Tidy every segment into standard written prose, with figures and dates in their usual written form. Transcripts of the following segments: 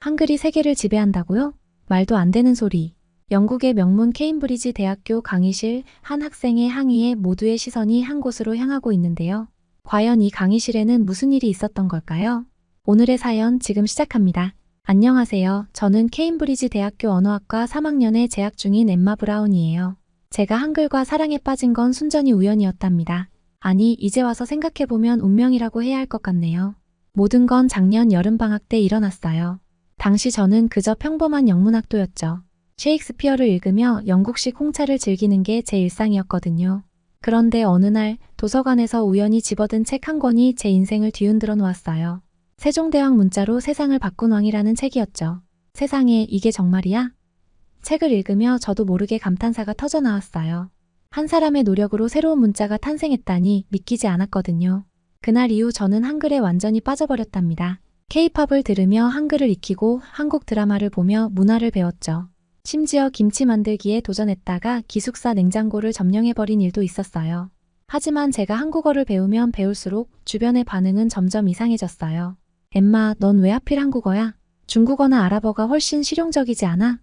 한글이 세계를 지배한다고요? 말도 안 되는 소리. 영국의 명문 케임브리지 대학교 강의실 한 학생의 항의에 모두의 시선이 한 곳으로 향하고 있는데요. 과연 이 강의실에는 무슨 일이 있었던 걸까요? 오늘의 사연 지금 시작합니다. 안녕하세요. 저는 케임브리지 대학교 언어학과 3학년에 재학 중인 엠마 브라운이에요. 제가 한글과 사랑에 빠진 건 순전히 우연이었답니다. 아니, 이제 와서 생각해보면 운명이라고 해야 할 것 같네요. 모든 건 작년 여름방학 때 일어났어요. 당시 저는 그저 평범한 영문학도였죠. 셰익스피어를 읽으며 영국식 홍차를 즐기는 게 제 일상이었거든요. 그런데 어느 날 도서관에서 우연히 집어든 책 한 권이 제 인생을 뒤흔들어 놓았어요. 세종대왕 문자로 세상을 바꾼 왕이라는 책이었죠. 세상에, 이게 정말이야? 책을 읽으며 저도 모르게 감탄사가 터져 나왔어요. 한 사람의 노력으로 새로운 문자가 탄생했다니 믿기지 않았거든요. 그날 이후 저는 한글에 완전히 빠져버렸답니다. K-팝을 들으며 한글을 익히고 한국 드라마를 보며 문화를 배웠죠. 심지어 김치 만들기에 도전했다가 기숙사 냉장고를 점령해버린 일도 있었어요. 하지만 제가 한국어를 배우면 배울수록 주변의 반응은 점점 이상해졌어요. 엠마, 넌 왜 하필 한국어야? 중국어나 아랍어가 훨씬 실용적이지 않아?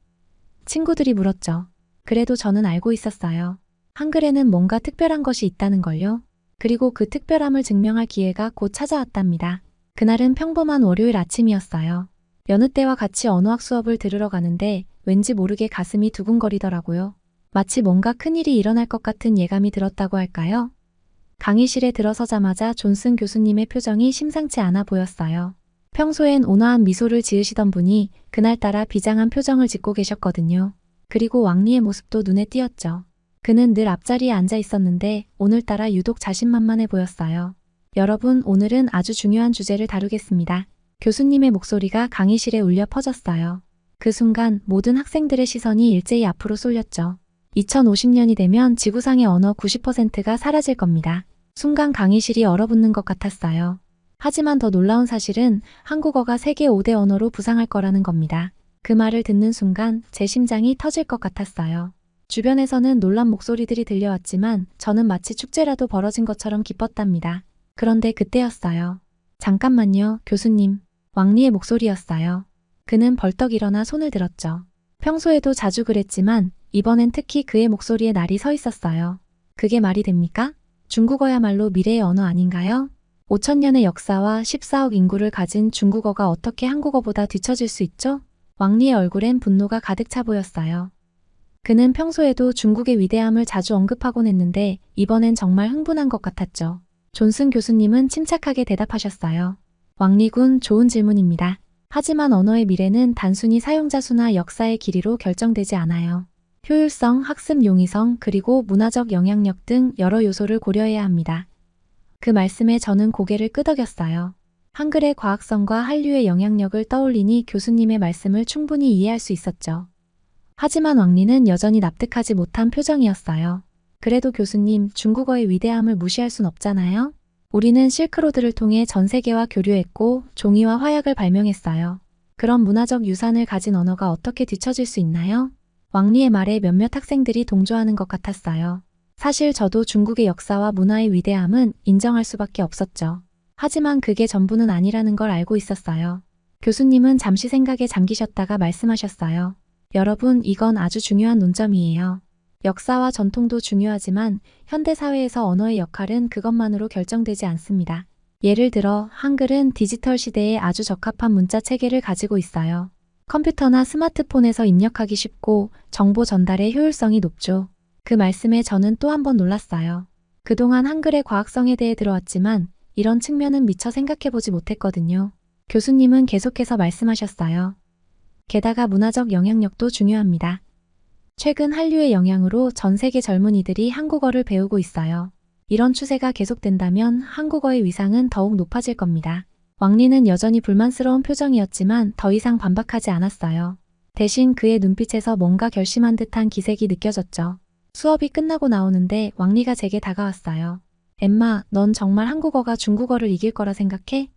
친구들이 물었죠. 그래도 저는 알고 있었어요. 한글에는 뭔가 특별한 것이 있다는 걸요. 그리고 그 특별함을 증명할 기회가 곧 찾아왔답니다. 그날은 평범한 월요일 아침이었어요. 여느 때와 같이 언어학 수업을 들으러 가는데 왠지 모르게 가슴이 두근거리더라고요. 마치 뭔가 큰일이 일어날 것 같은 예감이 들었다고 할까요? 강의실에 들어서자마자 존슨 교수님의 표정이 심상치 않아 보였어요. 평소엔 온화한 미소를 지으시던 분이 그날따라 비장한 표정을 짓고 계셨거든요. 그리고 왕리의 모습도 눈에 띄었죠. 그는 늘 앞자리에 앉아 있었는데 오늘따라 유독 자신만만해 보였어요. 여러분, 오늘은 아주 중요한 주제를 다루겠습니다. 교수님의 목소리가 강의실에 울려 퍼졌어요. 그 순간 모든 학생들의 시선이 일제히 앞으로 쏠렸죠. 2050년이 되면 지구상의 언어 90%가 사라질 겁니다. 순간 강의실이 얼어붙는 것 같았어요. 하지만 더 놀라운 사실은 한국어가 세계 5대 언어로 부상할 거라는 겁니다. 그 말을 듣는 순간 제 심장이 터질 것 같았어요. 주변에서는 놀란 목소리들이 들려왔지만 저는 마치 축제라도 벌어진 것처럼 기뻤답니다. 그런데 그때였어요. 잠깐만요, 교수님. 왕리의 목소리였어요. 그는 벌떡 일어나 손을 들었죠. 평소에도 자주 그랬지만 이번엔 특히 그의 목소리에 날이 서 있었어요. 그게 말이 됩니까? 중국어야말로 미래의 언어 아닌가요? 5천년의 역사와 14억 인구를 가진 중국어가 어떻게 한국어보다 뒤처질 수 있죠? 왕리의 얼굴엔 분노가 가득 차 보였어요. 그는 평소에도 중국의 위대함을 자주 언급하곤 했는데 이번엔 정말 흥분한 것 같았죠. 존슨 교수님은 침착하게 대답하셨어요. 왕리군, 좋은 질문입니다. 하지만 언어의 미래는 단순히 사용자 수나 역사의 길이로 결정되지 않아요. 효율성, 학습 용이성, 그리고 문화적 영향력 등 여러 요소를 고려해야 합니다. 그 말씀에 저는 고개를 끄덕였어요. 한글의 과학성과 한류의 영향력을 떠올리니 교수님의 말씀을 충분히 이해할 수 있었죠. 하지만 왕리는 여전히 납득하지 못한 표정이었어요. 그래도 교수님, 중국어의 위대함을 무시할 순 없잖아요? 우리는 실크로드를 통해 전 세계와 교류했고 종이와 화약을 발명했어요. 그런 문화적 유산을 가진 언어가 어떻게 뒤처질 수 있나요? 왕리의 말에 몇몇 학생들이 동조하는 것 같았어요. 사실 저도 중국의 역사와 문화의 위대함은 인정할 수밖에 없었죠. 하지만 그게 전부는 아니라는 걸 알고 있었어요. 교수님은 잠시 생각에 잠기셨다가 말씀하셨어요. 여러분, 이건 아주 중요한 논점이에요. 역사와 전통도 중요하지만 현대사회에서 언어의 역할은 그것만으로 결정되지 않습니다. 예를 들어 한글은 디지털 시대에 아주 적합한 문자 체계를 가지고 있어요. 컴퓨터나 스마트폰에서 입력하기 쉽고 정보 전달의 효율성이 높죠. 그 말씀에 저는 또 한 번 놀랐어요. 그동안 한글의 과학성에 대해 들어왔지만 이런 측면은 미처 생각해보지 못했거든요. 교수님은 계속해서 말씀하셨어요. 게다가 문화적 영향력도 중요합니다. 최근 한류의 영향으로 전 세계 젊은이들이 한국어를 배우고 있어요. 이런 추세가 계속된다면 한국어의 위상은 더욱 높아질 겁니다. 왕리는 여전히 불만스러운 표정이었지만 더 이상 반박하지 않았어요. 대신 그의 눈빛에서 뭔가 결심한 듯한 기색이 느껴졌죠. 수업이 끝나고 나오는데 왕리가 제게 다가왔어요. 엠마, 넌 정말 한국어가 중국어를 이길 거라 생각해?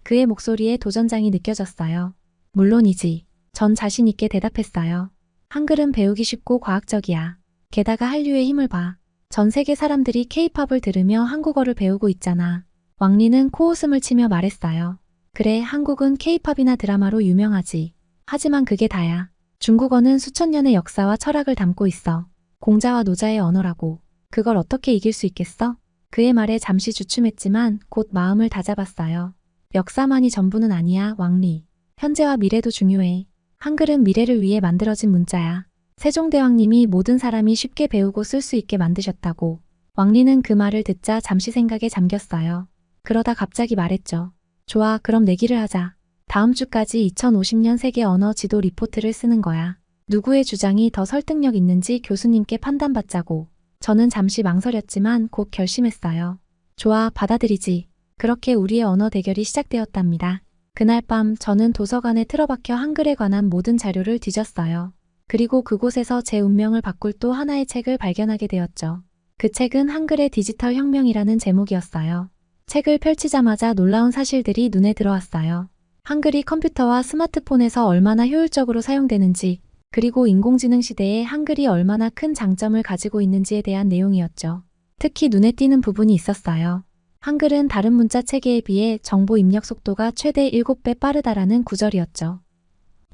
그의 목소리에 도전장이 느껴졌어요. 물론이지. 전 자신 있게 대답했어요. 한글은 배우기 쉽고 과학적이야. 게다가 한류의 힘을 봐. 전 세계 사람들이 K-팝을 들으며 한국어를 배우고 있잖아. 왕리는 코웃음을 치며 말했어요. 그래, 한국은 K-팝이나 드라마로 유명하지. 하지만 그게 다야. 중국어는 수천 년의 역사와 철학을 담고 있어. 공자와 노자의 언어라고. 그걸 어떻게 이길 수 있겠어? 그의 말에 잠시 주춤했지만 곧 마음을 다잡았어요. 역사만이 전부는 아니야, 왕리. 현재와 미래도 중요해. 한글은 미래를 위해 만들어진 문자야. 세종대왕님이 모든 사람이 쉽게 배우고 쓸 수 있게 만드셨다고. 왕리는 그 말을 듣자 잠시 생각에 잠겼어요. 그러다 갑자기 말했죠. 좋아, 그럼 내기를 하자. 다음 주까지 2050년 세계 언어 지도 리포트를 쓰는 거야. 누구의 주장이 더 설득력 있는지 교수님께 판단받자고. 저는 잠시 망설였지만 곧 결심했어요. 좋아, 받아들이지. 그렇게 우리의 언어 대결이 시작되었답니다. 그날 밤 저는 도서관에 틀어박혀 한글에 관한 모든 자료를 뒤졌어요. 그리고 그곳에서 제 운명을 바꿀 또 하나의 책을 발견하게 되었죠. 그 책은 한글의 디지털 혁명이라는 제목이었어요. 책을 펼치자마자 놀라운 사실들이 눈에 들어왔어요. 한글이 컴퓨터와 스마트폰에서 얼마나 효율적으로 사용되는지, 그리고 인공지능 시대에 한글이 얼마나 큰 장점을 가지고 있는지에 대한 내용이었죠. 특히 눈에 띄는 부분이 있었어요. 한글은 다른 문자 체계에 비해 정보 입력 속도가 최대 7배 빠르다라는 구절이었죠.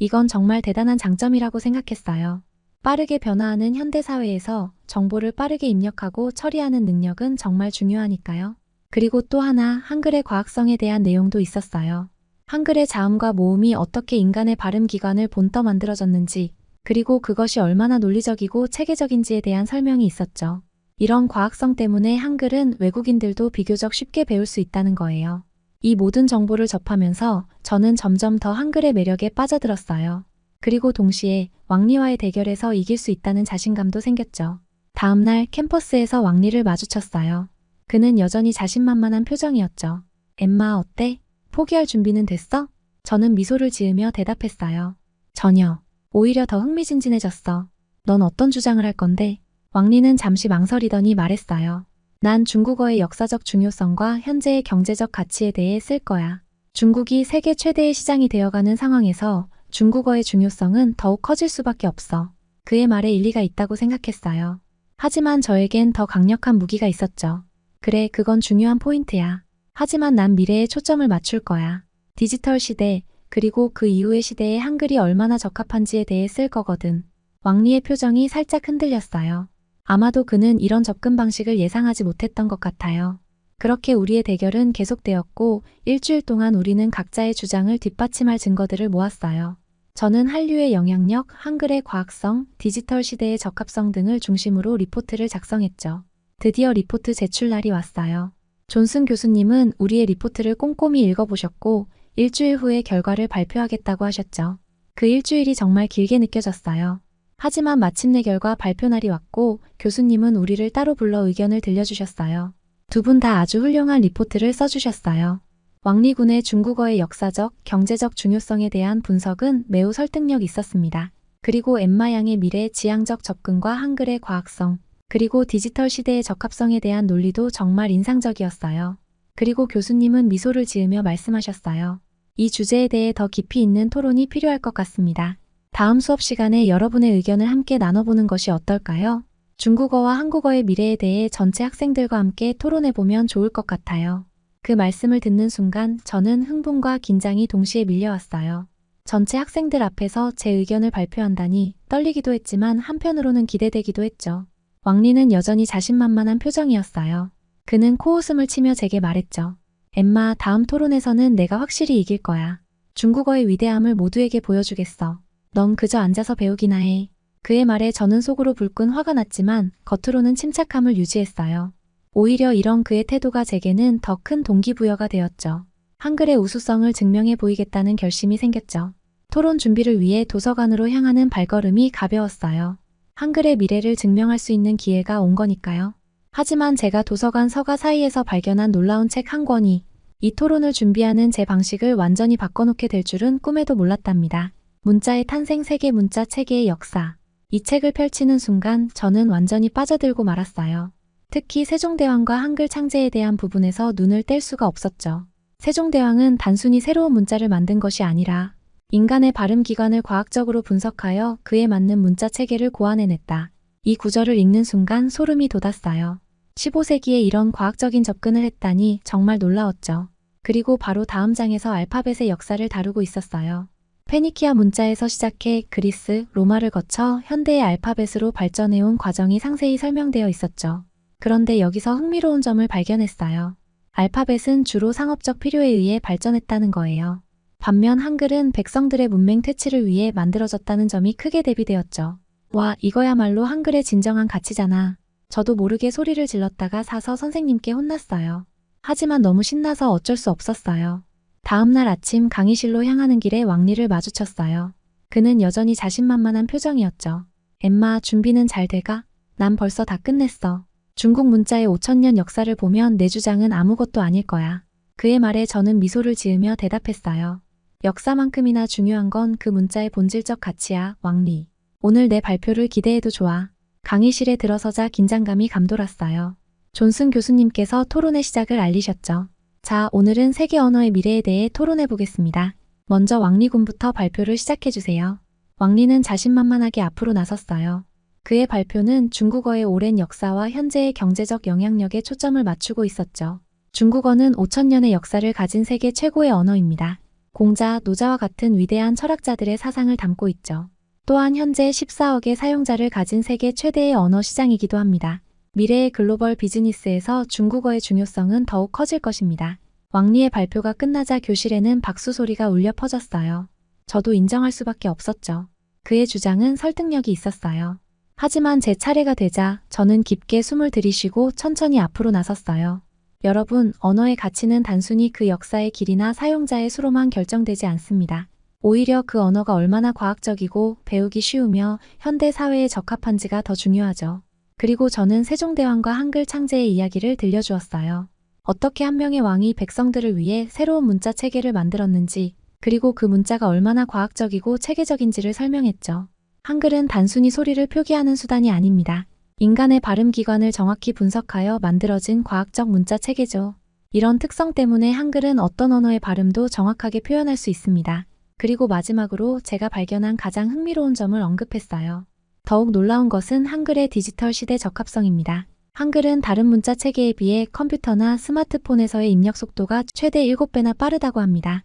이건 정말 대단한 장점이라고 생각했어요. 빠르게 변화하는 현대사회에서 정보를 빠르게 입력하고 처리하는 능력은 정말 중요하니까요. 그리고 또 하나 한글의 과학성에 대한 내용도 있었어요. 한글의 자음과 모음이 어떻게 인간의 발음 기관을 본떠 만들어졌는지, 그리고 그것이 얼마나 논리적이고 체계적인지에 대한 설명이 있었죠. 이런 과학성 때문에 한글은 외국인들도 비교적 쉽게 배울 수 있다는 거예요. 이 모든 정보를 접하면서 저는 점점 더 한글의 매력에 빠져들었어요. 그리고 동시에 왕리와의 대결에서 이길 수 있다는 자신감도 생겼죠. 다음날 캠퍼스에서 왕리를 마주쳤어요. 그는 여전히 자신만만한 표정이었죠. 엠마, 어때? 포기할 준비는 됐어? 저는 미소를 지으며 대답했어요. 전혀. 오히려 더 흥미진진해졌어. 넌 어떤 주장을 할 건데? 왕리는 잠시 망설이더니 말했어요. 난 중국어의 역사적 중요성과 현재의 경제적 가치에 대해 쓸 거야. 중국이 세계 최대의 시장이 되어가는 상황에서 중국어의 중요성은 더욱 커질 수밖에 없어. 그의 말에 일리가 있다고 생각했어요. 하지만 저에겐 더 강력한 무기가 있었죠. 그래, 그건 중요한 포인트야. 하지만 난 미래에 초점을 맞출 거야. 디지털 시대, 그리고 그 이후의 시대에 한글이 얼마나 적합한지에 대해 쓸 거거든. 왕리의 표정이 살짝 흔들렸어요. 아마도 그는 이런 접근 방식을 예상하지 못했던 것 같아요. 그렇게 우리의 대결은 계속되었고 일주일 동안 우리는 각자의 주장을 뒷받침할 증거들을 모았어요. 저는 한류의 영향력, 한글의 과학성, 디지털 시대의 적합성 등을 중심으로 리포트를 작성했죠. 드디어 리포트 제출 날이 왔어요. 존슨 교수님은 우리의 리포트를 꼼꼼히 읽어보셨고 일주일 후에 결과를 발표하겠다고 하셨죠. 그 일주일이 정말 길게 느껴졌어요. 하지만 마침내 결과 발표 날이 왔고 교수님은 우리를 따로 불러 의견을 들려주셨어요. 두 분 다 아주 훌륭한 리포트를 써주셨어요. 왕리군의 중국어의 역사적, 경제적 중요성에 대한 분석은 매우 설득력 있었습니다. 그리고 엠마 양의 미래 지향적 접근과 한글의 과학성, 그리고 디지털 시대의 적합성에 대한 논리도 정말 인상적이었어요. 그리고 교수님은 미소를 지으며 말씀하셨어요. 이 주제에 대해 더 깊이 있는 토론이 필요할 것 같습니다. 다음 수업 시간에 여러분의 의견을 함께 나눠보는 것이 어떨까요? 중국어와 한국어의 미래에 대해 전체 학생들과 함께 토론해보면 좋을 것 같아요. 그 말씀을 듣는 순간 저는 흥분과 긴장이 동시에 밀려왔어요. 전체 학생들 앞에서 제 의견을 발표한다니 떨리기도 했지만 한편으로는 기대되기도 했죠. 왕리는 여전히 자신만만한 표정이었어요. 그는 코웃음을 치며 제게 말했죠. 엠마, 다음 토론에서는 내가 확실히 이길 거야. 중국어의 위대함을 모두에게 보여주겠어. 넌 그저 앉아서 배우기나 해. 그의 말에 저는 속으로 불끈 화가 났지만 겉으로는 침착함을 유지했어요. 오히려 이런 그의 태도가 제게는 더 큰 동기부여가 되었죠. 한글의 우수성을 증명해 보이겠다는 결심이 생겼죠. 토론 준비를 위해 도서관으로 향하는 발걸음이 가벼웠어요. 한글의 미래를 증명할 수 있는 기회가 온 거니까요. 하지만 제가 도서관 서가 사이에서 발견한 놀라운 책 한 권이 이 토론을 준비하는 제 방식을 완전히 바꿔놓게 될 줄은 꿈에도 몰랐답니다. 문자의 탄생 세계 문자 체계의 역사. 이 책을 펼치는 순간 저는 완전히 빠져들고 말았어요. 특히 세종대왕과 한글 창제에 대한 부분에서 눈을 뗄 수가 없었죠. 세종대왕은 단순히 새로운 문자를 만든 것이 아니라 인간의 발음 기관을 과학적으로 분석하여 그에 맞는 문자 체계를 고안해냈다. 이 구절을 읽는 순간 소름이 돋았어요. 15세기에 이런 과학적인 접근을 했다니 정말 놀라웠죠. 그리고 바로 다음 장에서 알파벳의 역사를 다루고 있었어요. 페니키아 문자에서 시작해 그리스, 로마를 거쳐 현대의 알파벳으로 발전해온 과정이 상세히 설명되어 있었죠. 그런데 여기서 흥미로운 점을 발견했어요. 알파벳은 주로 상업적 필요에 의해 발전했다는 거예요. 반면 한글은 백성들의 문맹 퇴치를 위해 만들어졌다는 점이 크게 대비되었죠. 와, 이거야말로 한글의 진정한 가치잖아. 저도 모르게 소리를 질렀다가 사서 선생님께 혼났어요. 하지만 너무 신나서 어쩔 수 없었어요. 다음날 아침 강의실로 향하는 길에 왕리를 마주쳤어요. 그는 여전히 자신만만한 표정이었죠. 엠마, 준비는 잘 돼가? 난 벌써 다 끝냈어. 중국 문자의 5000년 역사를 보면 내 주장은 아무것도 아닐 거야. 그의 말에 저는 미소를 지으며 대답했어요. 역사만큼이나 중요한 건 그 문자의 본질적 가치야, 왕리. 오늘 내 발표를 기대해도 좋아. 강의실에 들어서자 긴장감이 감돌았어요. 존슨 교수님께서 토론의 시작을 알리셨죠. 자, 오늘은 세계 언어의 미래에 대해 토론해 보겠습니다. 먼저 왕리 군부터 발표를 시작해 주세요. 왕리는 자신만만하게 앞으로 나섰어요. 그의 발표는 중국어의 오랜 역사와 현재의 경제적 영향력에 초점을 맞추고 있었죠. 중국어는 5000년의 역사를 가진 세계 최고의 언어입니다. 공자, 노자와 같은 위대한 철학자들의 사상을 담고 있죠. 또한 현재 14억의 사용자를 가진 세계 최대의 언어 시장이기도 합니다. 미래의 글로벌 비즈니스에서 중국어의 중요성은 더욱 커질 것입니다. 왕리의 발표가 끝나자 교실에는 박수 소리가 울려 퍼졌어요. 저도 인정할 수밖에 없었죠. 그의 주장은 설득력이 있었어요. 하지만 제 차례가 되자 저는 깊게 숨을 들이쉬고 천천히 앞으로 나섰어요. 여러분, 언어의 가치는 단순히 그 역사의 길이나 사용자의 수로만 결정되지 않습니다. 오히려 그 언어가 얼마나 과학적이고 배우기 쉬우며 현대 사회에 적합한지가 더 중요하죠. 그리고 저는 세종대왕과 한글 창제의 이야기를 들려주었어요. 어떻게 한 명의 왕이 백성들을 위해 새로운 문자 체계를 만들었는지, 그리고 그 문자가 얼마나 과학적이고 체계적인지를 설명했죠. 한글은 단순히 소리를 표기하는 수단이 아닙니다. 인간의 발음 기관을 정확히 분석하여 만들어진 과학적 문자 체계죠. 이런 특성 때문에 한글은 어떤 언어의 발음도 정확하게 표현할 수 있습니다. 그리고 마지막으로 제가 발견한 가장 흥미로운 점을 언급했어요. 더욱 놀라운 것은 한글의 디지털 시대 적합성입니다. 한글은 다른 문자 체계에 비해 컴퓨터나 스마트폰에서의 입력 속도가 최대 7배나 빠르다고 합니다.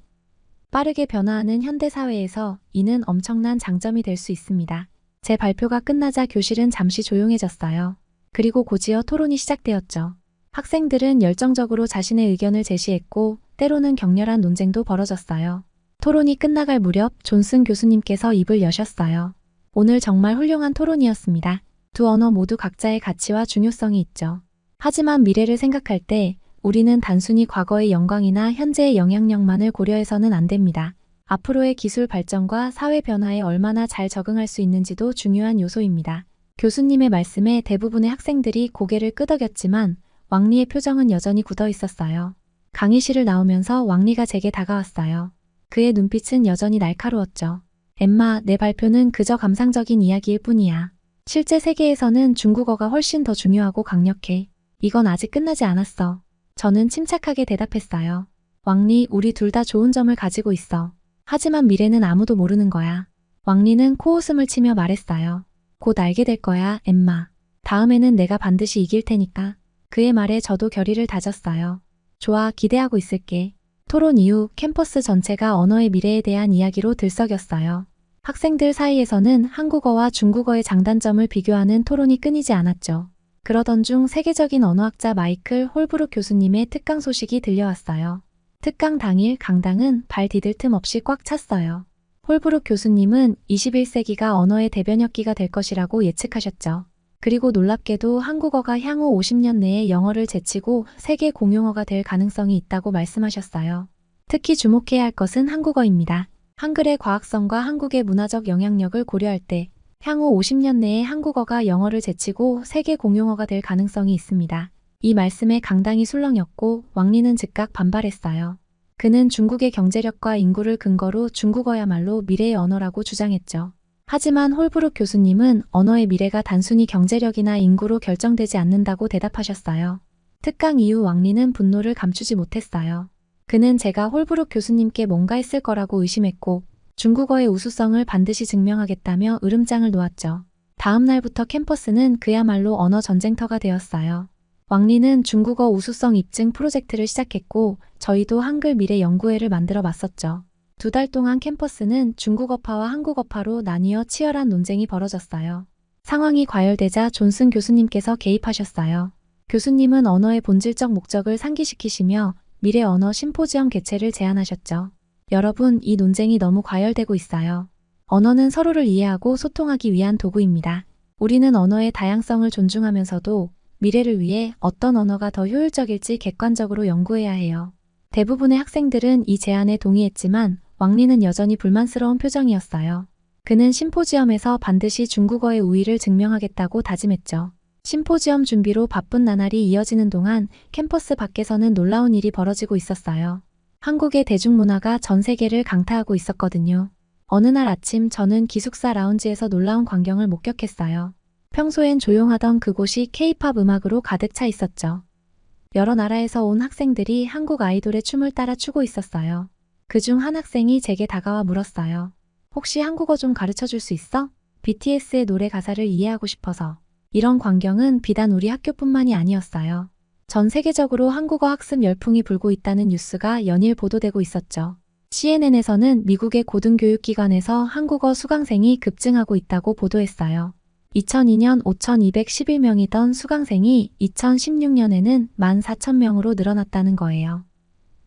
빠르게 변화하는 현대 사회에서 이는 엄청난 장점이 될 수 있습니다. 제 발표가 끝나자 교실은 잠시 조용해졌어요. 그리고 곧이어 토론이 시작되었죠. 학생들은 열정적으로 자신의 의견을 제시했고 때로는 격렬한 논쟁도 벌어졌어요. 토론이 끝나갈 무렵 존슨 교수님께서 입을 여셨어요. 오늘 정말 훌륭한 토론이었습니다. 두 언어 모두 각자의 가치와 중요성이 있죠. 하지만 미래를 생각할 때 우리는 단순히 과거의 영광이나 현재의 영향력만을 고려해서는 안 됩니다. 앞으로의 기술 발전과 사회 변화에 얼마나 잘 적응할 수 있는지도 중요한 요소입니다. 교수님의 말씀에 대부분의 학생들이 고개를 끄덕였지만 왕리의 표정은 여전히 굳어 있었어요. 강의실을 나오면서 왕리가 제게 다가왔어요. 그의 눈빛은 여전히 날카로웠죠. 엠마, 내 발표는 그저 감상적인 이야기일 뿐이야. 실제 세계에서는 중국어가 훨씬 더 중요하고 강력해. 이건 아직 끝나지 않았어. 저는 침착하게 대답했어요. 왕리, 우리 둘 다 좋은 점을 가지고 있어. 하지만 미래는 아무도 모르는 거야. 왕리는 코웃음을 치며 말했어요. 곧 알게 될 거야, 엠마. 다음에는 내가 반드시 이길 테니까. 그의 말에 저도 결의를 다졌어요. 좋아, 기대하고 있을게. 토론 이후 캠퍼스 전체가 언어의 미래에 대한 이야기로 들썩였어요. 학생들 사이에서는 한국어와 중국어의 장단점을 비교하는 토론이 끊이지 않았죠. 그러던 중 세계적인 언어학자 마이클 홀브룩 교수님의 특강 소식이 들려왔어요. 특강 당일 강당은 발 디딜 틈 없이 꽉 찼어요. 홀브룩 교수님은 21세기가 언어의 대변혁기가 될 것이라고 예측하셨죠. 그리고 놀랍게도 한국어가 향후 50년 내에 영어를 제치고 세계 공용어가 될 가능성이 있다고 말씀하셨어요. 특히 주목해야 할 것은 한국어입니다. 한글의 과학성과 한국의 문화적 영향력을 고려할 때 향후 50년 내에 한국어가 영어를 제치고 세계 공용어가 될 가능성이 있습니다. 이 말씀에 강당이 술렁였고 왕리는 즉각 반발했어요. 그는 중국의 경제력과 인구를 근거로 중국어야말로 미래의 언어라고 주장했죠. 하지만 홀브룩 교수님은 언어의 미래가 단순히 경제력이나 인구로 결정되지 않는다고 대답하셨어요. 특강 이후 왕리는 분노를 감추지 못했어요. 그는 제가 홀브룩 교수님께 뭔가 했을 거라고 의심했고 중국어의 우수성을 반드시 증명하겠다며 으름장을 놓았죠. 다음 날부터 캠퍼스는 그야말로 언어 전쟁터가 되었어요. 왕리는 중국어 우수성 입증 프로젝트를 시작했고 저희도 한글 미래 연구회를 만들어 맞섰죠. 2달 동안 캠퍼스는 중국어파와 한국어파로 나뉘어 치열한 논쟁이 벌어졌어요. 상황이 과열되자 존슨 교수님께서 개입하셨어요. 교수님은 언어의 본질적 목적을 상기시키시며 미래 언어 심포지엄 개최를 제안하셨죠. 여러분, 이 논쟁이 너무 과열되고 있어요. 언어는 서로를 이해하고 소통하기 위한 도구입니다. 우리는 언어의 다양성을 존중하면서도 미래를 위해 어떤 언어가 더 효율적일지 객관적으로 연구해야 해요. 대부분의 학생들은 이 제안에 동의했지만 왕리는 여전히 불만스러운 표정이었어요. 그는 심포지엄에서 반드시 중국어의 우위를 증명하겠다고 다짐했죠. 심포지엄 준비로 바쁜 나날이 이어지는 동안 캠퍼스 밖에서는 놀라운 일이 벌어지고 있었어요. 한국의 대중문화가 전 세계를 강타하고 있었거든요. 어느 날 아침 저는 기숙사 라운지에서 놀라운 광경을 목격했어요. 평소엔 조용하던 그곳이 K-팝 음악으로 가득 차 있었죠. 여러 나라에서 온 학생들이 한국 아이돌의 춤을 따라 추고 있었어요. 그중 한 학생이 제게 다가와 물었어요. 혹시 한국어 좀 가르쳐 줄 수 있어? BTS의 노래 가사를 이해하고 싶어서. 이런 광경은 비단 우리 학교뿐만이 아니었어요. 전 세계적으로 한국어 학습 열풍이 불고 있다는 뉴스가 연일 보도되고 있었죠. CNN에서는 미국의 고등교육기관에서 한국어 수강생이 급증하고 있다고 보도했어요. 2002년 5,211명이던 수강생이 2016년에는 14,000명으로 늘어났다는 거예요.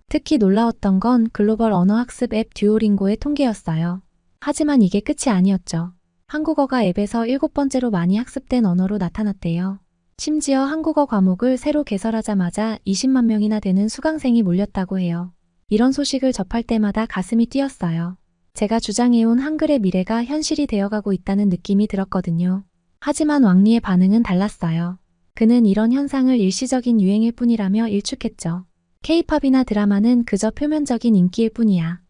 특히 놀라웠던 건 글로벌 언어학습 앱 듀오링고의 통계였어요. 하지만 이게 끝이 아니었죠. 한국어가 앱에서 7번째로 많이 학습된 언어로 나타났대요. 심지어 한국어 과목을 새로 개설하자마자 20만 명이나 되는 수강생이 몰렸다고 해요. 이런 소식을 접할 때마다 가슴이 뛰었어요. 제가 주장해온 한글의 미래가 현실이 되어가고 있다는 느낌이 들었거든요. 하지만 왕리의 반응은 달랐어요. 그는 이런 현상을 일시적인 유행일 뿐이라며 일축했죠. K-팝이나 드라마는 그저 표면적인 인기일 뿐이야.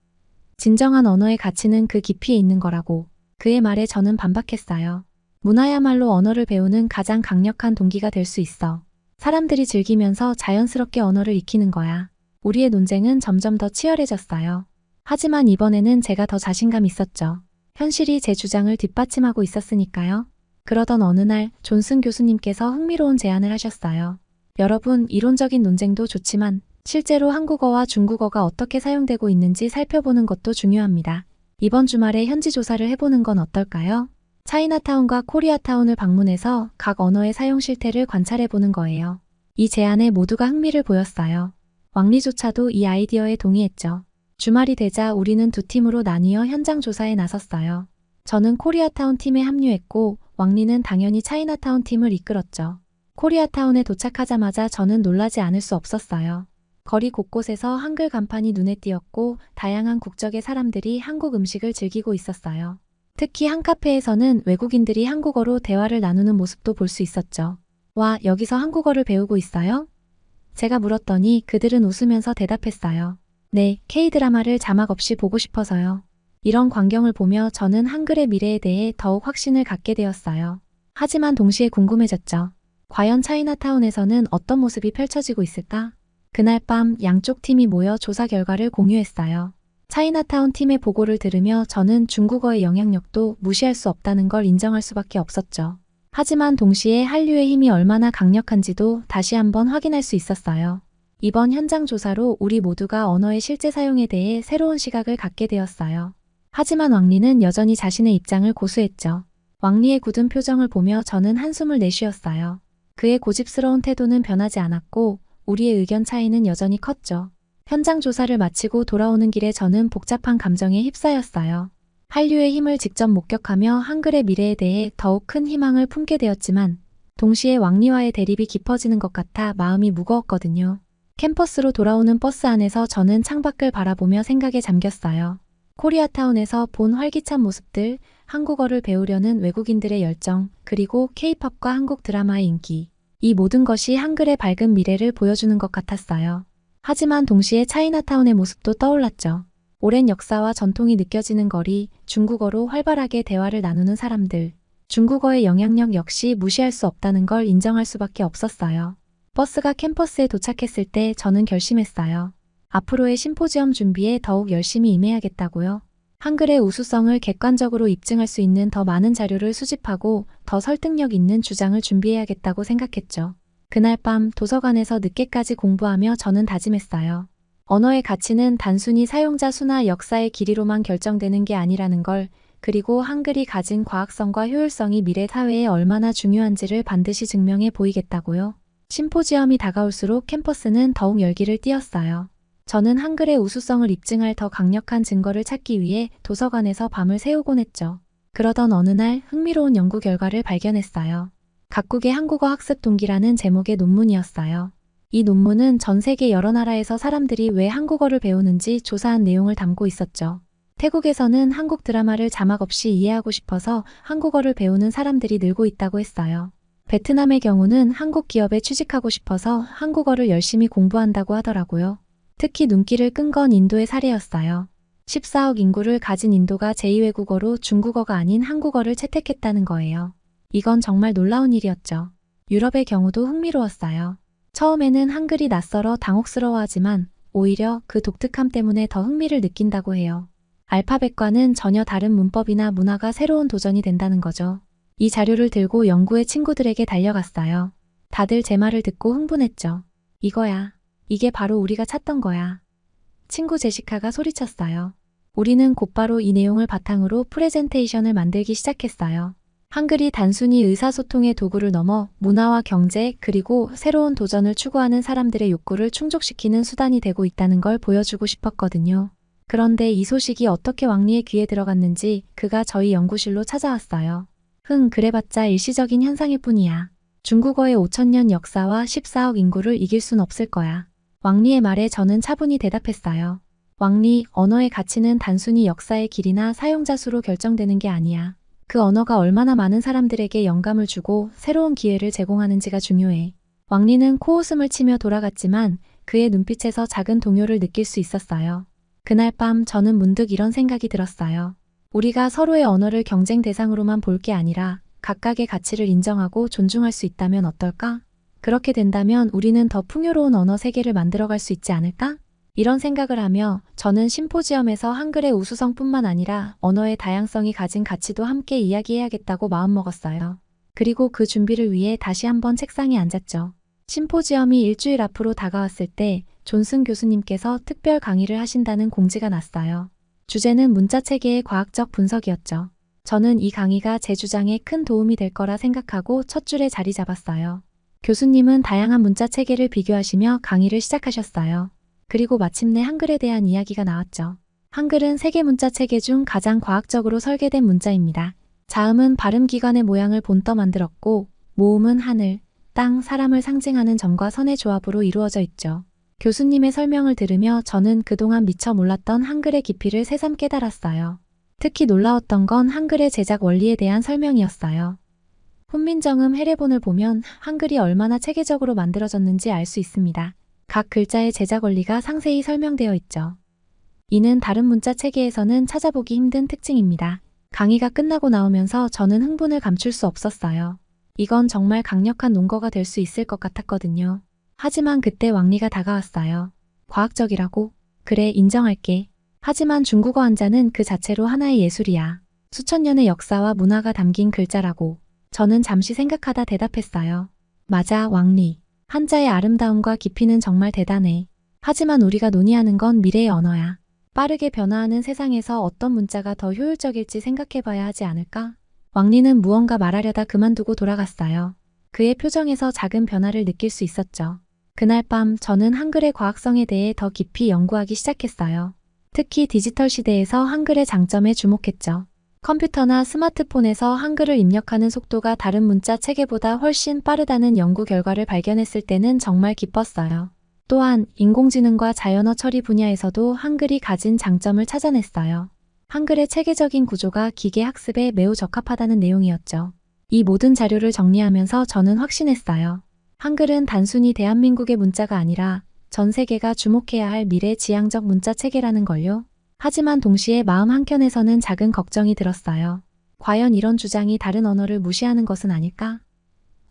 진정한 언어의 가치는 그 깊이에 있는 거라고. 그의 말에 저는 반박했어요. 문화야말로 언어를 배우는 가장 강력한 동기가 될 수 있어. 사람들이 즐기면서 자연스럽게 언어를 익히는 거야. 우리의 논쟁은 점점 더 치열해졌어요. 하지만 이번에는 제가 더 자신감 있었죠. 현실이 제 주장을 뒷받침하고 있었으니까요. 그러던 어느 날 존슨 교수님께서 흥미로운 제안을 하셨어요. 여러분, 이론적인 논쟁도 좋지만 실제로 한국어와 중국어가 어떻게 사용되고 있는지 살펴보는 것도 중요합니다. 이번 주말에 현지 조사를 해보는 건 어떨까요? 차이나타운과 코리아타운을 방문해서 각 언어의 사용 실태를 관찰해보는 거예요. 이 제안에 모두가 흥미를 보였어요. 왕리조차도 이 아이디어에 동의했죠. 주말이 되자 우리는 두 팀으로 나뉘어 현장 조사에 나섰어요. 저는 코리아타운 팀에 합류했고 왕리는 당연히 차이나타운 팀을 이끌었죠. 코리아타운에 도착하자마자 저는 놀라지 않을 수 없었어요. 거리 곳곳에서 한글 간판이 눈에 띄었고 다양한 국적의 사람들이 한국 음식을 즐기고 있었어요. 특히 한 카페에서는 외국인들이 한국어로 대화를 나누는 모습도 볼 수 있었죠. 와, 여기서 한국어를 배우고 있어요? 제가 물었더니 그들은 웃으면서 대답했어요. 네, K-드라마를 자막 없이 보고 싶어서요. 이런 광경을 보며 저는 한글의 미래에 대해 더욱 확신을 갖게 되었어요. 하지만 동시에 궁금해졌죠. 과연 차이나타운에서는 어떤 모습이 펼쳐지고 있을까? 그날 밤 양쪽 팀이 모여 조사 결과를 공유했어요. 차이나타운 팀의 보고를 들으며 저는 중국어의 영향력도 무시할 수 없다는 걸 인정할 수밖에 없었죠. 하지만 동시에 한류의 힘이 얼마나 강력한지도 다시 한번 확인할 수 있었어요. 이번 현장 조사로 우리 모두가 언어의 실제 사용에 대해 새로운 시각을 갖게 되었어요. 하지만 왕리는 여전히 자신의 입장을 고수했죠. 왕리의 굳은 표정을 보며 저는 한숨을 내쉬었어요. 그의 고집스러운 태도는 변하지 않았고 우리의 의견 차이는 여전히 컸죠. 현장 조사를 마치고 돌아오는 길에 저는 복잡한 감정에 휩싸였어요. 한류의 힘을 직접 목격하며 한글의 미래에 대해 더욱 큰 희망을 품게 되었지만 동시에 왕리와의 대립이 깊어지는 것 같아 마음이 무거웠거든요. 캠퍼스로 돌아오는 버스 안에서 저는 창밖을 바라보며 생각에 잠겼어요. 코리아타운에서 본 활기찬 모습들, 한국어를 배우려는 외국인들의 열정, 그리고 K-팝과 한국 드라마의 인기. 이 모든 것이 한글의 밝은 미래를 보여주는 것 같았어요. 하지만 동시에 차이나타운의 모습도 떠올랐죠. 오랜 역사와 전통이 느껴지는 거리, 중국어로 활발하게 대화를 나누는 사람들. 중국어의 영향력 역시 무시할 수 없다는 걸 인정할 수밖에 없었어요. 버스가 캠퍼스에 도착했을 때 저는 결심했어요. 앞으로의 심포지엄 준비에 더욱 열심히 임해야겠다고요. 한글의 우수성을 객관적으로 입증할 수 있는 더 많은 자료를 수집하고 더 설득력 있는 주장을 준비해야겠다고 생각했죠. 그날 밤 도서관에서 늦게까지 공부하며 저는 다짐했어요. 언어의 가치는 단순히 사용자 수나 역사의 길이로만 결정되는 게 아니라는 걸, 그리고 한글이 가진 과학성과 효율성이 미래 사회에 얼마나 중요한지를 반드시 증명해 보이겠다고요. 심포지엄이 다가올수록 캠퍼스는 더욱 열기를 띠었어요. 저는 한글의 우수성을 입증할 더 강력한 증거를 찾기 위해 도서관에서 밤을 새우곤 했죠. 그러던 어느 날 흥미로운 연구 결과를 발견했어요. 각국의 한국어 학습 동기라는 제목의 논문이었어요. 이 논문은 전 세계 여러 나라에서 사람들이 왜 한국어를 배우는지 조사한 내용을 담고 있었죠. 태국에서는 한국 드라마를 자막 없이 이해하고 싶어서 한국어를 배우는 사람들이 늘고 있다고 했어요. 베트남의 경우는 한국 기업에 취직하고 싶어서 한국어를 열심히 공부한다고 하더라고요. 특히 눈길을 끈 건 인도의 사례였어요. 14억 인구를 가진 인도가 제2외국어로 중국어가 아닌 한국어를 채택했다는 거예요. 이건 정말 놀라운 일이었죠. 유럽의 경우도 흥미로웠어요. 처음에는 한글이 낯설어 당혹스러워하지만 오히려 그 독특함 때문에 더 흥미를 느낀다고 해요. 알파벳과는 전혀 다른 문법이나 문화가 새로운 도전이 된다는 거죠. 이 자료를 들고 영구의 친구들에게 달려갔어요. 다들 제 말을 듣고 흥분했죠. 이거야. 이게 바로 우리가 찾던 거야. 친구 제시카가 소리쳤어요. 우리는 곧바로 이 내용을 바탕으로 프레젠테이션을 만들기 시작했어요. 한글이 단순히 의사소통의 도구를 넘어 문화와 경제 그리고 새로운 도전을 추구하는 사람들의 욕구를 충족시키는 수단이 되고 있다는 걸 보여주고 싶었거든요. 그런데 이 소식이 어떻게 왕리의 귀에 들어갔는지 그가 저희 연구실로 찾아왔어요. 그래봤자 일시적인 현상일 뿐이야. 중국어의 5,000년 역사와 14억 인구를 이길 순 없을 거야. 왕리의 말에 저는 차분히 대답했어요. 왕리, 언어의 가치는 단순히 역사의 길이나 사용자 수로 결정되는 게 아니야. 그 언어가 얼마나 많은 사람들에게 영감을 주고 새로운 기회를 제공하는지가 중요해. 왕리는 코웃음을 치며 돌아갔지만 그의 눈빛에서 작은 동요를 느낄 수 있었어요. 그날 밤 저는 문득 이런 생각이 들었어요. 우리가 서로의 언어를 경쟁 대상으로만 볼 게 아니라 각각의 가치를 인정하고 존중할 수 있다면 어떨까? 그렇게 된다면 우리는 더 풍요로운 언어 세계를 만들어갈 수 있지 않을까? 이런 생각을 하며 저는 심포지엄에서 한글의 우수성뿐만 아니라 언어의 다양성이 가진 가치도 함께 이야기해야겠다고 마음먹었어요. 그리고 그 준비를 위해 다시 한번 책상에 앉았죠. 심포지엄이 일주일 앞으로 다가왔을 때 존슨 교수님께서 특별 강의를 하신다는 공지가 났어요. 주제는 문자체계의 과학적 분석이었죠. 저는 이 강의가 제 주장에 큰 도움이 될 거라 생각하고 첫 줄에 자리 잡았어요. 교수님은 다양한 문자체계를 비교하시며 강의를 시작하셨어요. 그리고 마침내 한글에 대한 이야기가 나왔죠. 한글은 세계 문자체계 중 가장 과학적으로 설계된 문자입니다. 자음은 발음기관의 모양을 본떠 만들었고 모음은 하늘, 땅, 사람을 상징하는 점과 선의 조합으로 이루어져 있죠. 교수님의 설명을 들으며 저는 그동안 미처 몰랐던 한글의 깊이를 새삼 깨달았어요. 특히 놀라웠던 건 한글의 제작 원리에 대한 설명이었어요. 훈민정음 해례본을 보면 한글이 얼마나 체계적으로 만들어졌는지 알 수 있습니다. 각 글자의 제작 원리가 상세히 설명되어 있죠. 이는 다른 문자 체계에서는 찾아보기 힘든 특징입니다. 강의가 끝나고 나오면서 저는 흥분을 감출 수 없었어요. 이건 정말 강력한 논거가 될 수 있을 것 같았거든요. 하지만 그때 왕리가 다가왔어요. 과학적이라고? 그래, 인정할게. 하지만 중국어 한자는 그 자체로 하나의 예술이야. 수천 년의 역사와 문화가 담긴 글자라고. 저는 잠시 생각하다 대답했어요. 맞아, 왕리. 한자의 아름다움과 깊이는 정말 대단해. 하지만 우리가 논의하는 건 미래의 언어야. 빠르게 변화하는 세상에서 어떤 문자가 더 효율적일지 생각해봐야 하지 않을까? 왕리는 무언가 말하려다 그만두고 돌아갔어요. 그의 표정에서 작은 변화를 느낄 수 있었죠. 그날 밤 저는 한글의 과학성에 대해 더 깊이 연구하기 시작했어요. 특히 디지털 시대에서 한글의 장점에 주목했죠. 컴퓨터나 스마트폰에서 한글을 입력하는 속도가 다른 문자 체계보다 훨씬 빠르다는 연구 결과를 발견했을 때는 정말 기뻤어요. 또한 인공지능과 자연어 처리 분야에서도 한글이 가진 장점을 찾아냈어요. 한글의 체계적인 구조가 기계 학습에 매우 적합하다는 내용이었죠. 이 모든 자료를 정리하면서 저는 확신했어요. 한글은 단순히 대한민국의 문자가 아니라 전 세계가 주목해야 할 미래 지향적 문자 체계라는 걸요. 하지만 동시에 마음 한켠에서는 작은 걱정이 들었어요. 과연 이런 주장이 다른 언어를 무시하는 것은 아닐까?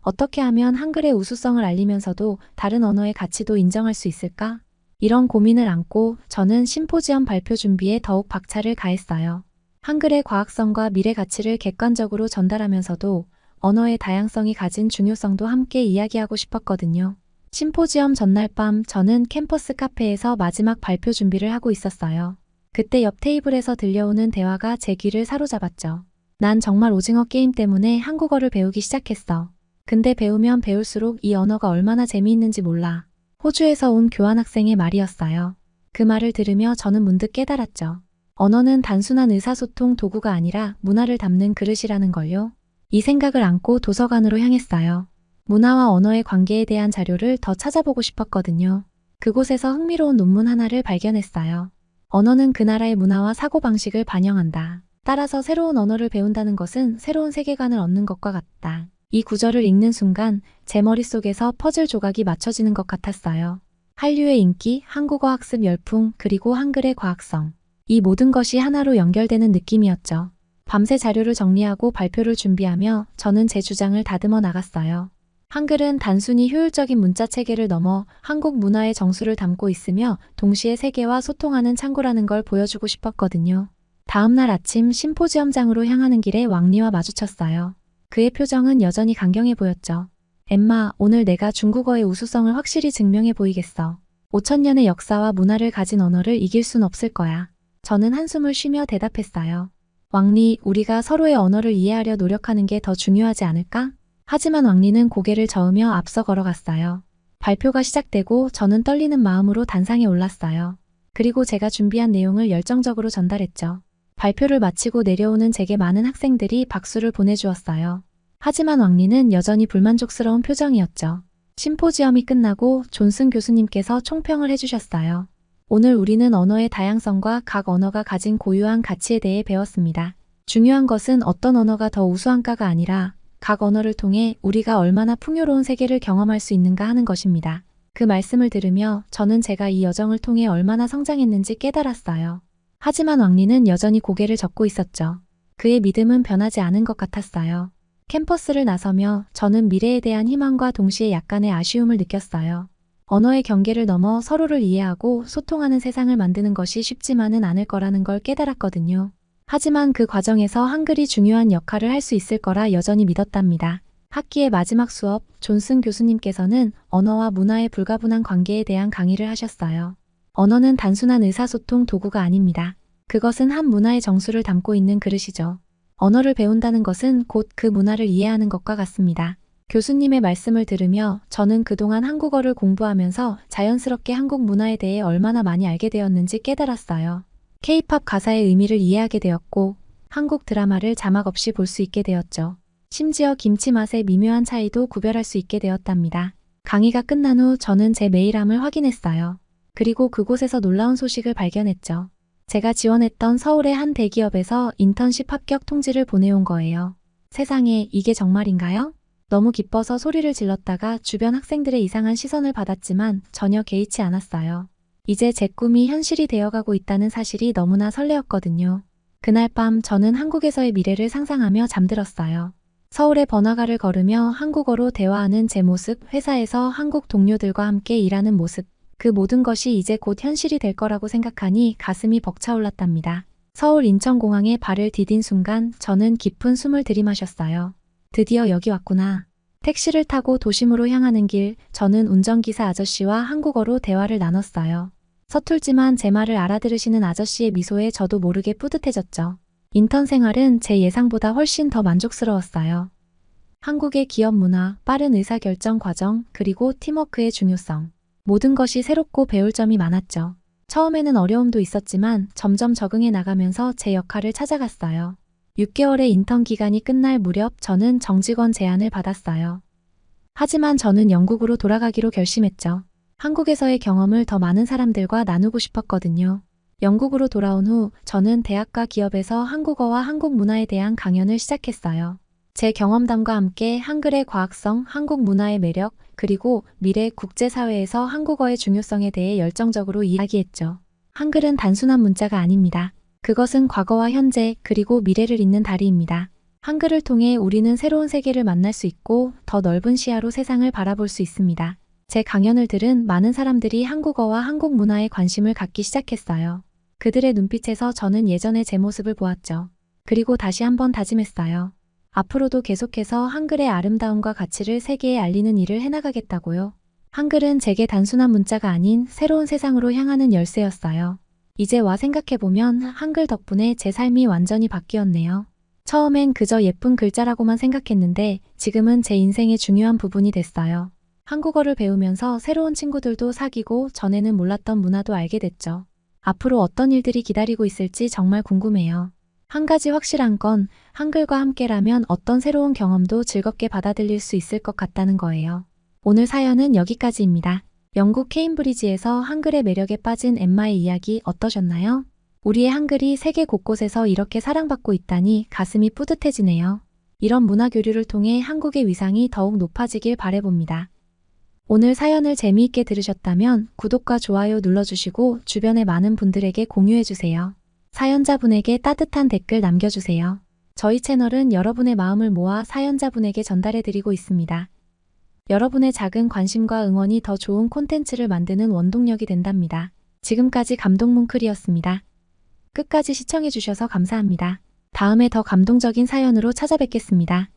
어떻게 하면 한글의 우수성을 알리면서도 다른 언어의 가치도 인정할 수 있을까? 이런 고민을 안고 저는 심포지엄 발표 준비에 더욱 박차를 가했어요. 한글의 과학성과 미래 가치를 객관적으로 전달하면서도 언어의 다양성이 가진 중요성도 함께 이야기하고 싶었거든요. 심포지엄 전날 밤 저는 캠퍼스 카페에서 마지막 발표 준비를 하고 있었어요. 그때 옆 테이블에서 들려오는 대화가 제 귀를 사로잡았죠. 난 정말 오징어 게임 때문에 한국어를 배우기 시작했어. 근데 배우면 배울수록 이 언어가 얼마나 재미있는지 몰라. 호주에서 온 교환학생의 말이었어요. 그 말을 들으며 저는 문득 깨달았죠. 언어는 단순한 의사소통 도구가 아니라 문화를 담는 그릇이라는 걸요. 이 생각을 안고 도서관으로 향했어요. 문화와 언어의 관계에 대한 자료를 더 찾아보고 싶었거든요. 그곳에서 흥미로운 논문 하나를 발견했어요. 언어는 그 나라의 문화와 사고방식을 반영한다. 따라서 새로운 언어를 배운다는 것은 새로운 세계관을 얻는 것과 같다. 이 구절을 읽는 순간 제 머릿속에서 퍼즐 조각이 맞춰지는 것 같았어요. 한류의 인기, 한국어 학습 열풍, 그리고 한글의 과학성. 이 모든 것이 하나로 연결되는 느낌이었죠. 밤새 자료를 정리하고 발표를 준비하며 저는 제 주장을 다듬어 나갔어요. 한글은 단순히 효율적인 문자 체계를 넘어 한국 문화의 정수를 담고 있으며 동시에 세계와 소통하는 창구라는 걸 보여주고 싶었거든요. 다음 날 아침 심포지엄장으로 향하는 길에 왕리와 마주쳤어요. 그의 표정은 여전히 강경해 보였죠. 엠마, 오늘 내가 중국어의 우수성을 확실히 증명해 보이겠어. 5,000년의 역사와 문화를 가진 언어를 이길 순 없을 거야. 저는 한숨을 쉬며 대답했어요. 왕리, 우리가 서로의 언어를 이해하려 노력하는 게 더 중요하지 않을까? 하지만 왕리는 고개를 저으며 앞서 걸어갔어요. 발표가 시작되고 저는 떨리는 마음으로 단상에 올랐어요. 그리고 제가 준비한 내용을 열정적으로 전달했죠. 발표를 마치고 내려오는 제게 많은 학생들이 박수를 보내주었어요. 하지만 왕리는 여전히 불만족스러운 표정이었죠. 심포지엄이 끝나고 존슨 교수님께서 총평을 해주셨어요. 오늘 우리는 언어의 다양성과 각 언어가 가진 고유한 가치에 대해 배웠습니다. 중요한 것은 어떤 언어가 더 우수한가가 아니라 각 언어를 통해 우리가 얼마나 풍요로운 세계를 경험할 수 있는가 하는 것입니다. 그 말씀을 들으며 저는 제가 이 여정을 통해 얼마나 성장했는지 깨달았어요. 하지만 왕리는 여전히 고개를 젓고 있었죠. 그의 믿음은 변하지 않은 것 같았어요. 캠퍼스를 나서며 저는 미래에 대한 희망과 동시에 약간의 아쉬움을 느꼈어요. 언어의 경계를 넘어 서로를 이해하고 소통하는 세상을 만드는 것이 쉽지만은 않을 거라는 걸 깨달았거든요. 하지만 그 과정에서 한글이 중요한 역할을 할 수 있을 거라 여전히 믿었답니다. 학기의 마지막 수업, 존슨 교수님께서는 언어와 문화의 불가분한 관계에 대한 강의를 하셨어요. 언어는 단순한 의사소통 도구가 아닙니다. 그것은 한 문화의 정수를 담고 있는 그릇이죠. 언어를 배운다는 것은 곧 그 문화를 이해하는 것과 같습니다. 교수님의 말씀을 들으며 저는 그동안 한국어를 공부하면서 자연스럽게 한국 문화에 대해 얼마나 많이 알게 되었는지 깨달았어요. K-팝 가사의 의미를 이해하게 되었고 한국 드라마를 자막 없이 볼 수 있게 되었죠. 심지어 김치 맛의 미묘한 차이도 구별할 수 있게 되었답니다. 강의가 끝난 후 저는 제 메일함을 확인했어요. 그리고 그곳에서 놀라운 소식을 발견했죠. 제가 지원했던 서울의 한 대기업에서 인턴십 합격 통지를 보내온 거예요. 세상에, 이게 정말인가요? 너무 기뻐서 소리를 질렀다가 주변 학생들의 이상한 시선을 받았지만 전혀 개의치 않았어요. 이제 제 꿈이 현실이 되어가고 있다는 사실이 너무나 설레었거든요. 그날 밤 저는 한국에서의 미래를 상상하며 잠들었어요. 서울의 번화가를 걸으며 한국어로 대화하는 제 모습, 회사에서 한국 동료들과 함께 일하는 모습, 그 모든 것이 이제 곧 현실이 될 거라고 생각하니 가슴이 벅차올랐답니다. 서울 인천공항에 발을 디딘 순간 저는 깊은 숨을 들이마셨어요. 드디어 여기 왔구나. 택시를 타고 도심으로 향하는 길, 저는 운전기사 아저씨와 한국어로 대화를 나눴어요. 서툴지만 제 말을 알아들으시는 아저씨의 미소에 저도 모르게 뿌듯해졌죠. 인턴 생활은 제 예상보다 훨씬 더 만족스러웠어요. 한국의 기업 문화, 빠른 의사결정 과정, 그리고 팀워크의 중요성. 모든 것이 새롭고 배울 점이 많았죠. 처음에는 어려움도 있었지만 점점 적응해 나가면서 제 역할을 찾아갔어요. 6개월의 인턴 기간이 끝날 무렵 저는 정직원 제안을 받았어요. 하지만 저는 영국으로 돌아가기로 결심했죠. 한국에서의 경험을 더 많은 사람들과 나누고 싶었거든요. 영국으로 돌아온 후 저는 대학과 기업에서 한국어와 한국 문화에 대한 강연을 시작했어요. 제 경험담과 함께 한글의 과학성, 한국 문화의 매력, 그리고 미래 국제사회에서 한국어의 중요성에 대해 열정적으로 이야기했죠. 한글은 단순한 문자가 아닙니다. 그것은 과거와 현재, 그리고 미래를 잇는 다리입니다. 한글을 통해 우리는 새로운 세계를 만날 수 있고 더 넓은 시야로 세상을 바라볼 수 있습니다. 제 강연을 들은 많은 사람들이 한국어와 한국 문화에 관심을 갖기 시작했어요. 그들의 눈빛에서 저는 예전의 제 모습을 보았죠. 그리고 다시 한번 다짐했어요. 앞으로도 계속해서 한글의 아름다움과 가치를 세계에 알리는 일을 해나가겠다고요. 한글은 제게 단순한 문자가 아닌 새로운 세상으로 향하는 열쇠였어요. 이제 와 생각해보면 한글 덕분에 제 삶이 완전히 바뀌었네요. 처음엔 그저 예쁜 글자라고만 생각했는데 지금은 제 인생의 중요한 부분이 됐어요. 한국어를 배우면서 새로운 친구들도 사귀고 전에는 몰랐던 문화도 알게 됐죠. 앞으로 어떤 일들이 기다리고 있을지 정말 궁금해요. 한 가지 확실한 건 한글과 함께라면 어떤 새로운 경험도 즐겁게 받아들일 수 있을 것 같다는 거예요. 오늘 사연은 여기까지입니다. 영국 케임브리지에서 한글의 매력에 빠진 엠마의 이야기 어떠셨나요? 우리의 한글이 세계 곳곳에서 이렇게 사랑받고 있다니 가슴이 뿌듯해지네요. 이런 문화 교류를 통해 한국의 위상이 더욱 높아지길 바라봅니다. 오늘 사연을 재미있게 들으셨다면 구독과 좋아요 눌러주시고 주변의 많은 분들에게 공유해주세요. 사연자분에게 따뜻한 댓글 남겨주세요. 저희 채널은 여러분의 마음을 모아 사연자분에게 전달해드리고 있습니다. 여러분의 작은 관심과 응원이 더 좋은 콘텐츠를 만드는 원동력이 된답니다. 지금까지 감동뭉클이었습니다. 끝까지 시청해주셔서 감사합니다. 다음에 더 감동적인 사연으로 찾아뵙겠습니다.